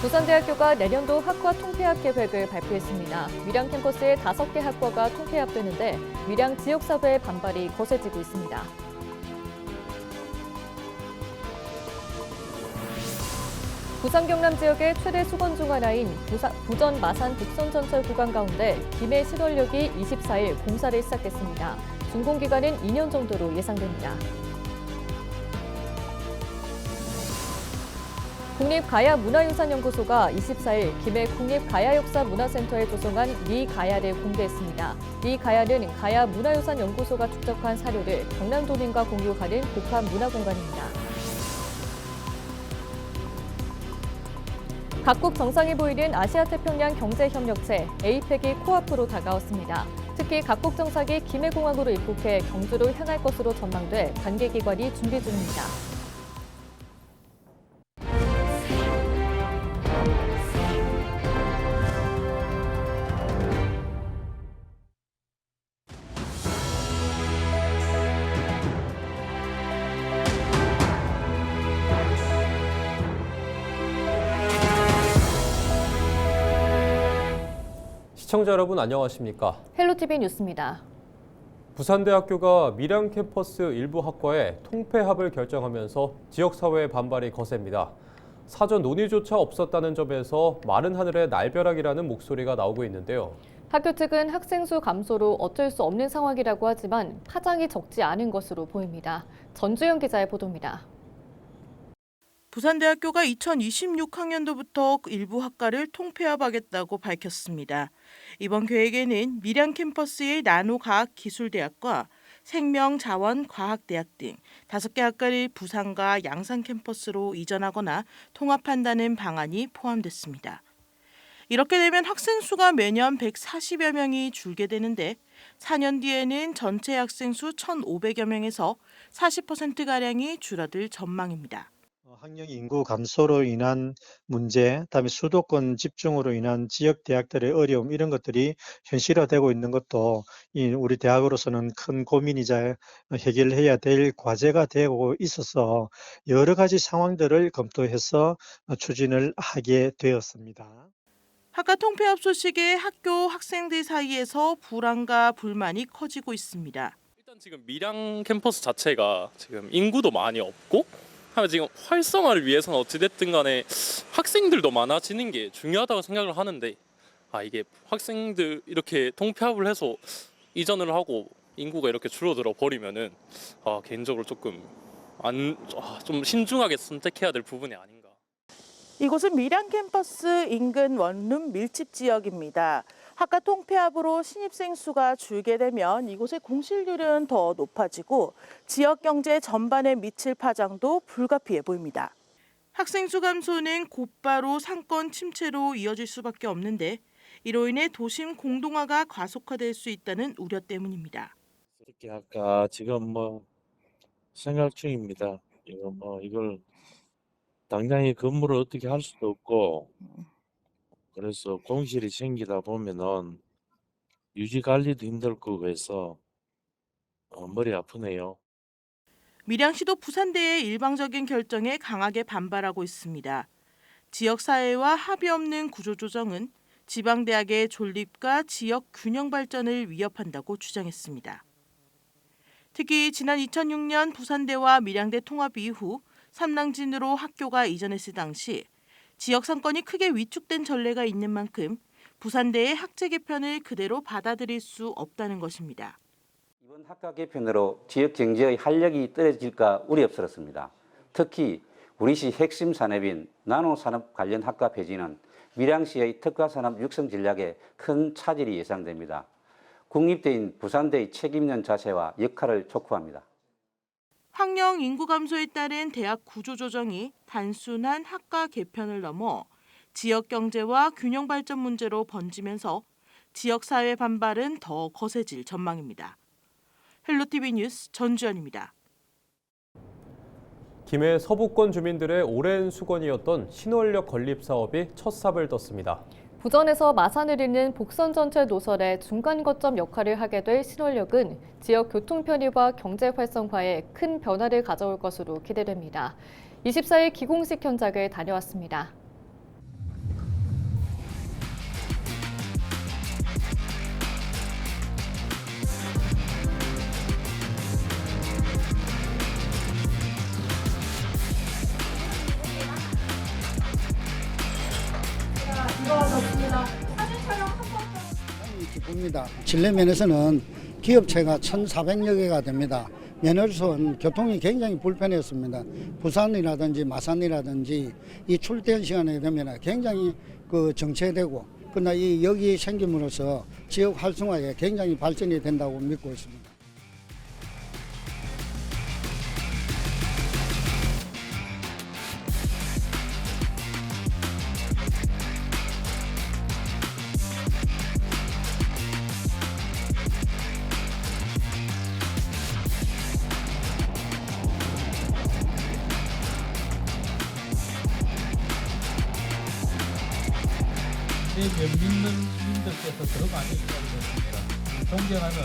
부산대학교가 내년도 학과 통폐합 계획을 발표했습니다. 밀양 캠퍼스의 5개 학과가 통폐합되는데 밀양 지역사회의 반발이 거세지고 있습니다. 부산 경남 지역의 최대 수건 중 하나인 부전 마산 북선전철 구간 가운데 김해 신월역이 24일 공사를 시작했습니다. 준공기간은 2년 정도로 예상됩니다. 국립가야문화유산연구소가 24일 김해 국립가야역사문화센터에 조성한 리가야를 공개했습니다. 리가야는 가야문화유산연구소가 축적한 사료를 경남도민과 공유하는 복합 문화공간입니다. 각국 정상이 보이는 아시아태평양 경제협력체 APEC이 코앞으로 다가왔습니다. 특히 각국 정상이 김해공항으로 입국해 경주로 향할 것으로 전망돼 관계기관이 준비 중입니다. 시청자 여러분 안녕하십니까? 헬로티비 뉴스입니다. 부산대학교가 밀양 캠퍼스 일부 학과에 통폐합을 결정하면서 지역사회의 반발이 거셉니다. 사전 논의조차 없었다는 점에서 마른 하늘의 날벼락이라는 목소리가 나오고 있는데요. 학교 측은 학생 수 감소로 어쩔 수 없는 상황이라고 하지만 파장이 적지 않은 것으로 보입니다. 전주영 기자의 보도입니다. 부산대학교가 2026학년도부터 일부 학과를 통폐합하겠다고 밝혔습니다. 이번 계획에는 밀양 캠퍼스의 나노과학기술대학과 생명자원과학대학 등 5개 학과를 부산과 양산 캠퍼스로 이전하거나 통합한다는 방안이 포함됐습니다. 이렇게 되면 학생 수가 매년 140여 명이 줄게 되는데 4년 뒤에는 전체 학생 수 1,500여 명에서 40%가량이 줄어들 전망입니다. 학령 인구 감소로 인한 문제, 그다음에 수도권 집중으로 인한 지역 대학들의 어려움 이런 것들이 현실화되고 있는 것도 우리 대학으로서는 큰 고민이자 해결해야 될 과제가 되고 있어서 여러 가지 상황들을 검토해서 추진을 하게 되었습니다. 학과 통폐합 소식에 학교 학생들 사이에서 불안과 불만이 커지고 있습니다. 일단 지금 밀양 캠퍼스 자체가 지금 인구도 많이 없고 지금 활성화를 위해서는 어찌됐든 간에 학생들도 많아지는 게 중요하다고 생각을 하는데 이게 학생들 이렇게 통폐합을 해서 이전을 하고 인구가 이렇게 줄어들어 버리면은 개인적으로 좀 신중하게 선택해야 될 부분이 아닌가. 이곳은 밀양 캠퍼스 인근 원룸 밀집 지역입니다. 학과 통폐합으로 신입생 수가 줄게 되면 이곳의 공실률은 더 높아지고 지역 경제 전반에 미칠 파장도 불가피해 보입니다. 학생 수 감소는 곧바로 상권 침체로 이어질 수밖에 없는데 이로 인해 도심 공동화가 과속화될 수 있다는 우려 때문입니다. 이렇게 아까 지금 생각 중입니다. 이걸 당장 이 건물을 어떻게 할 수도 없고 그래서 공실이 생기다 보면은 유지 관리도 힘들 거고 해서 머리 아프네요. 밀양시도 부산대의 일방적인 결정에 강하게 반발하고 있습니다. 지역사회와 합의 없는 구조조정은 지방대학의 존립과 지역 균형 발전을 위협한다고 주장했습니다. 특히 지난 2006년 부산대와 밀양대 통합 이후 삼랑진으로 학교가 이전했을 당시 지역 상권이 크게 위축된 전례가 있는 만큼 부산대의 학제 개편을 그대로 받아들일 수 없다는 것입니다. 이번 학과 개편으로 지역 경제의 활력이 떨어질까 우려스럽습니다. 특히 우리시 핵심 산업인 나노산업 관련 학과 폐지는 밀양시의 특화산업 육성 전략에 큰 차질이 예상됩니다. 국립대인 부산대의 책임 있는 자세와 역할을 촉구합니다. 학령 인구 감소에 따른 대학 구조 조정이 단순한 학과 개편을 넘어 지역 경제와 균형 발전 문제로 번지면서 지역 사회 반발은 더 거세질 전망입니다. 헬로티비 뉴스 전주연입니다. 김해 서부권 주민들의 오랜 수건이었던 신월역 건립 사업이 첫 삽을 떴습니다. 부전에서 마산을 잇는 복선전철 노선의 중간 거점 역할을 하게 될 신월역은 지역 교통 편의와 경제 활성화에 큰 변화를 가져올 것으로 기대됩니다. 24일 기공식 현장을 다녀왔습니다. 기쁩니다. 진례면에서는 기업체가 1,400여 개가 됩니다. 면허선 교통이 굉장히 불편했습니다. 부산이라든지 마산이라든지 이 출퇴근 시간에 되면 굉장히 정체되고, 그러나 여기 생김으로써 지역 활성화에 굉장히 발전이 된다고 믿고 있습니다. 연민님들께서 더 많이 이야기했습니다. 존경하는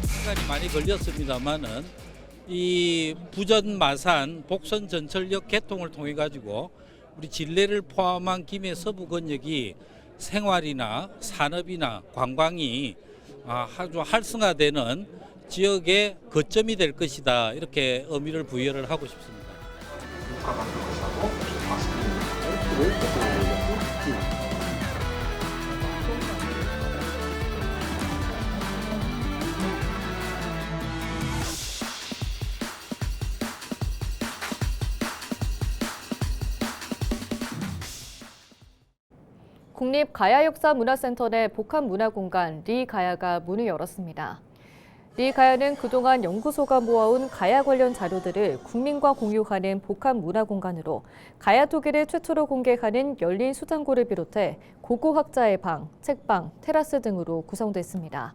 시간이 많이 걸렸습니다만은 이 부전 마산 복선 전철역 개통을 통해 가지고 우리 진례를 포함한 김해 서부 권역이 생활이나 산업이나 관광이 아주 활성화되는 지역의 거점이 될 것이다, 이렇게 의미를 부여를 하고 싶습니다. 국립가야역사문화센터 내 복합문화공간 리가야가 문을 열었습니다. 리가야는 그동안 연구소가 모아온 가야 관련 자료들을 국민과 공유하는 복합문화공간으로 가야 토기를 최초로 공개하는 열린 수장고를 비롯해 고고학자의 방, 책방, 테라스 등으로 구성됐습니다.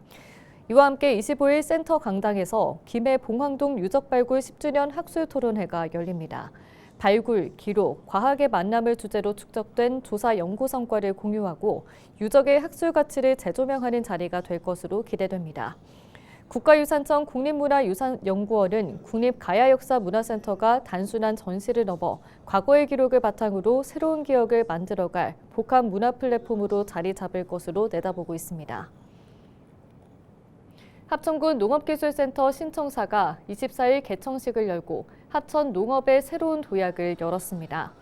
이와 함께 25일 센터 강당에서 김해 봉황동 유적발굴 10주년 학술토론회가 열립니다. 발굴, 기록, 과학의 만남을 주제로 축적된 조사 연구 성과를 공유하고 유적의 학술 가치를 재조명하는 자리가 될 것으로 기대됩니다. 국가유산청 국립문화유산연구원은 국립가야역사문화센터가 단순한 전시를 넘어 과거의 기록을 바탕으로 새로운 기억을 만들어갈 복합문화 플랫폼으로 자리 잡을 것으로 내다보고 있습니다. 합천군 농업기술센터 신청사가 24일 개청식을 열고 하천 농업의 새로운 도약을 열었습니다.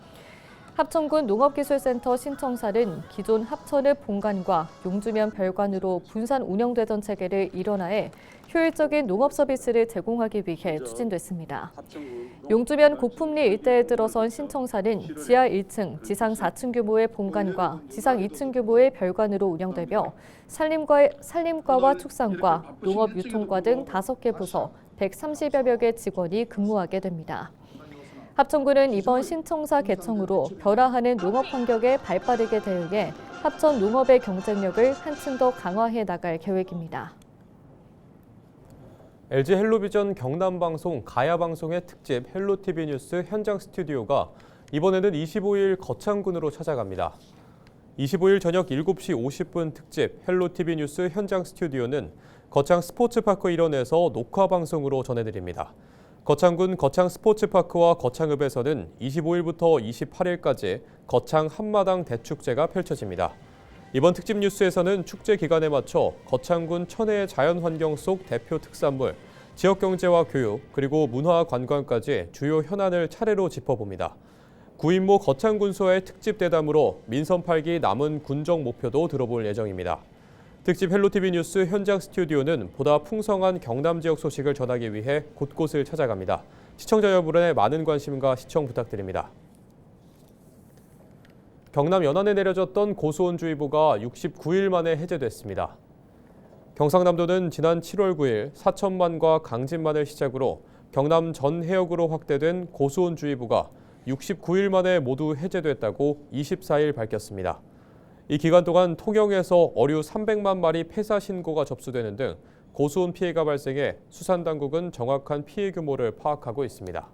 합천군 농업기술센터 신청사는 기존 합천읍 본관과 용주면 별관으로 분산 운영되던 체계를 일원화해 효율적인 농업 서비스를 제공하기 위해 추진됐습니다. 용주면 고품리 일대에 들어선 신청사는 지하 1층, 지상 4층 규모의 본관과 지상 2층 규모의 별관으로 운영되며 산림과와 축산과, 농업유통과 등 5개 부서 130여 개 직원이 근무하게 됩니다. 합천군은 이번 신청사 개청으로 변화하는 농업 환경에 발빠르게 대응해 합천 농업의 경쟁력을 한층 더 강화해 나갈 계획입니다. LG 헬로비전 경남방송 가야방송의 특집 헬로티비 뉴스 현장 스튜디오가 이번에는 25일 거창군으로 찾아갑니다. 25일 저녁 7시 50분 특집 헬로티비 뉴스 현장 스튜디오는 거창 스포츠파크 일원에서 녹화방송으로 전해드립니다. 거창군 거창 스포츠파크와 거창읍에서는 25일부터 28일까지 거창 한마당 대축제가 펼쳐집니다. 이번 특집 뉴스에서는 축제 기간에 맞춰 거창군 천혜의 자연환경 속 대표 특산물, 지역경제와 교육, 그리고 문화 관광까지 주요 현안을 차례로 짚어봅니다. 구인모 거창군소의 특집 대담으로 민선 8기 남은 군정 목표도 들어볼 예정입니다. 특집 헬로티비 뉴스 현장 스튜디오는 보다 풍성한 경남 지역 소식을 전하기 위해 곳곳을 찾아갑니다. 시청자 여러분의 많은 관심과 시청 부탁드립니다. 경남 연안에 내려졌던 고수온주의보가 69일 만에 해제됐습니다. 경상남도는 지난 7월 9일 사천만과 강진만을 시작으로 경남 전 해역으로 확대된 고수온주의보가 69일 만에 모두 해제됐다고 24일 밝혔습니다. 이 기간 동안 통영에서 어류 300만 마리 폐사 신고가 접수되는 등 고수온 피해가 발생해 수산당국은 정확한 피해 규모를 파악하고 있습니다.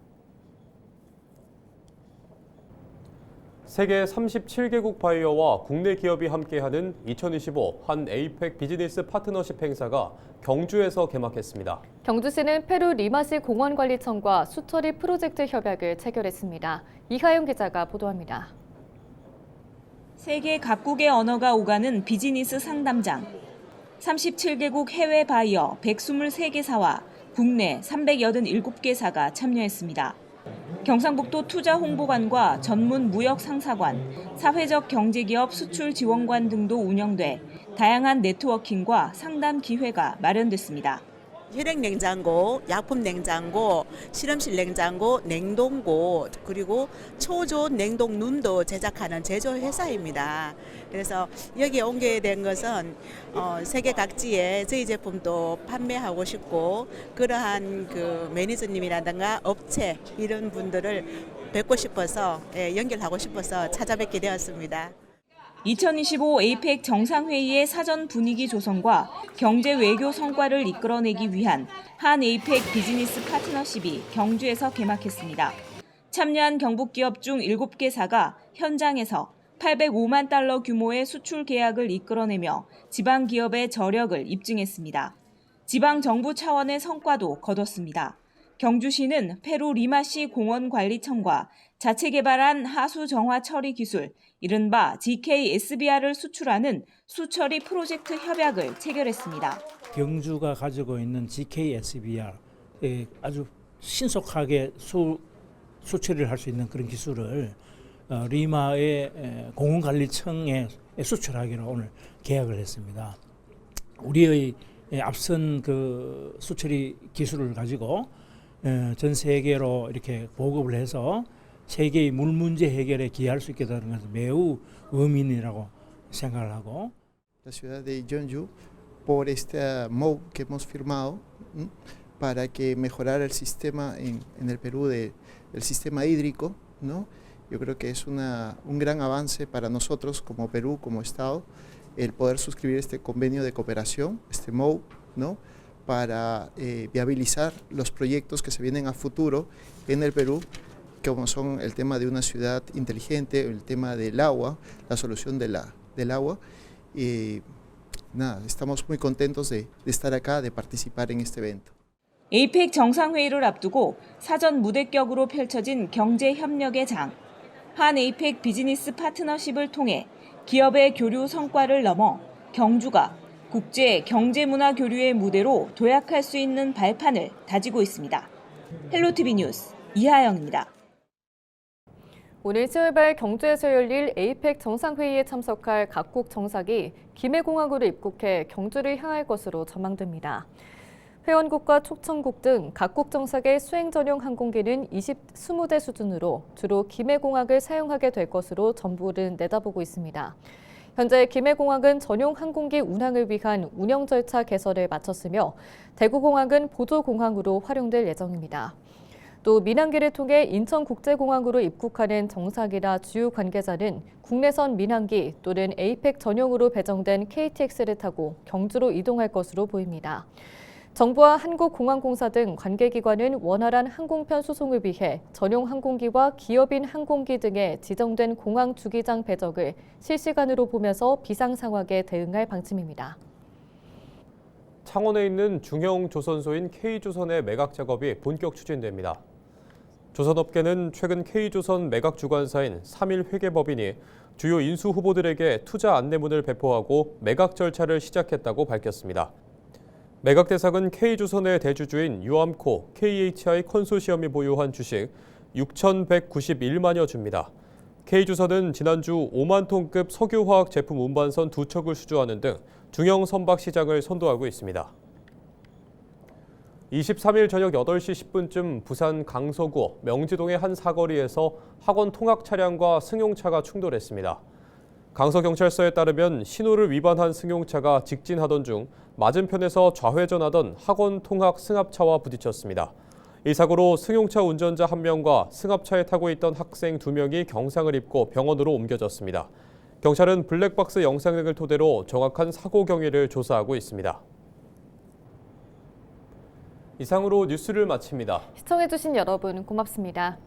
세계 37개국 바이어와 국내 기업이 함께하는 2025 한 에이펙 비즈니스 파트너십 행사가 경주에서 개막했습니다. 경주시는 페루 리마시 공원관리청과 수처리 프로젝트 협약을 체결했습니다. 이하영 기자가 보도합니다. 세계 각국의 언어가 오가는 비즈니스 상담장. 37개국 해외 바이어 123개사와 국내 387개사가 참여했습니다. 경상북도 투자홍보관과 전문 무역상사관, 사회적 경제기업 수출지원관 등도 운영돼 다양한 네트워킹과 상담 기회가 마련됐습니다. 혈액 냉장고, 약품 냉장고, 실험실 냉장고, 냉동고, 그리고 초저온 냉동 눈도 제작하는 제조 회사입니다. 그래서 여기에 오게 된 것은 세계 각지에 저희 제품도 판매하고 싶고 그러한 그 매니저님이라든가 업체 이런 분들을 뵙고 싶어서 연결하고 싶어서 찾아뵙게 되었습니다. 2025 에이펙 정상회의의 사전 분위기 조성과 경제 외교 성과를 이끌어내기 위한 한 에이펙 비즈니스 파트너십이 경주에서 개막했습니다. 참여한 경북기업 중 7개사가 현장에서 805만 달러 규모의 수출 계약을 이끌어내며 지방 기업의 저력을 입증했습니다. 지방 정부 차원의 성과도 거뒀습니다. 경주시는 페루 리마시 공원관리청과 자체 개발한 하수 정화 처리 기술, 이른바 GKSBR을 수출하는 수처리 프로젝트 협약을 체결했습니다. 경주가 가지고 있는 GKSBR 아주 신속하게 수처리를 할 수 있는 그런 기술을 리마의 공원관리청에 수출하기로 오늘 계약을 했습니다. 우리의 앞선 그 수처리 기술을 가지고 전 세계로 이렇게 보급을 해서 세계의 물 문제 해결에 기여할 수 있게 되는 것은 매우 의미있다고 생각을 하고. La ciudad de Yeonju por este MOU que hemos firmado para que mejorara el sistema en el Perú del sistema hídrico, ¿no? Yo creo que es un gran avance para nosotros como Perú, como Estado, el poder suscribir este convenio de cooperación, este MOU, ¿no? Para viabilizar los proyectos que se vienen a futuro en el Perú, como son el tema de una ciudad inteligente, el tema del agua, la solución del agua. Y nada, estamos muy contentos de estar acá, de participar en este evento. 에이펙 정상회의를 앞두고 사전 무대격으로 펼쳐진 경제협력의 장. 한 에이펙 비즈니스 파트너십을 통해 기업의 교류 성과를 넘어 경주가 국제 경제문화 교류의 무대로 도약할 수 있는 발판을 다지고 있습니다. 헬로티비 뉴스 이하영입니다. 오늘 10월 말 경주에서 열릴 에이펙 정상회의에 참석할 각국 정상이 김해공항으로 입국해 경주를 향할 것으로 전망됩니다. 회원국과 초청국 등 각국 정상의 수행 전용 항공기는 20대 수준으로 주로 김해공항을 사용하게 될 것으로 정부는 내다보고 있습니다. 현재 김해공항은 전용 항공기 운항을 위한 운영 절차 개설을 마쳤으며 대구공항은 보조공항으로 활용될 예정입니다. 또 민항기를 통해 인천국제공항으로 입국하는 정상이나 주요 관계자는 국내선 민항기 또는 에이펙 전용으로 배정된 KTX를 타고 경주로 이동할 것으로 보입니다. 정부와 한국공항공사 등 관계기관은 원활한 항공편 수송을 위해 전용 항공기와 기업인 항공기 등의 지정된 공항 주기장 배정을 실시간으로 보면서 비상 상황에 대응할 방침입니다. 창원에 있는 중형 조선소인 K조선의 매각 작업이 본격 추진됩니다. 조선업계는 최근 K조선 매각 주관사인 3일 회계법인이 주요 인수 후보들에게 투자 안내문을 배포하고 매각 절차를 시작했다고 밝혔습니다. 매각 대상은 K조선의 대주주인 유암코, KHI 컨소시엄이 보유한 주식 6,191만여 주입니다. K조선은 지난주 5만 톤급 석유화학 제품 운반선 2척을 수주하는 등 중형 선박 시장을 선도하고 있습니다. 23일 저녁 8시 10분쯤 부산 강서구 명지동의 한 사거리에서 학원 통학 차량과 승용차가 충돌했습니다. 강서경찰서에 따르면 신호를 위반한 승용차가 직진하던 중 맞은편에서 좌회전하던 학원 통학 승합차와 부딪혔습니다. 이 사고로 승용차 운전자 1명과 승합차에 타고 있던 학생 2명이 경상을 입고 병원으로 옮겨졌습니다. 경찰은 블랙박스 영상 등을 토대로 정확한 사고 경위를 조사하고 있습니다. 이상으로 뉴스를 마칩니다. 시청해주신 여러분 고맙습니다.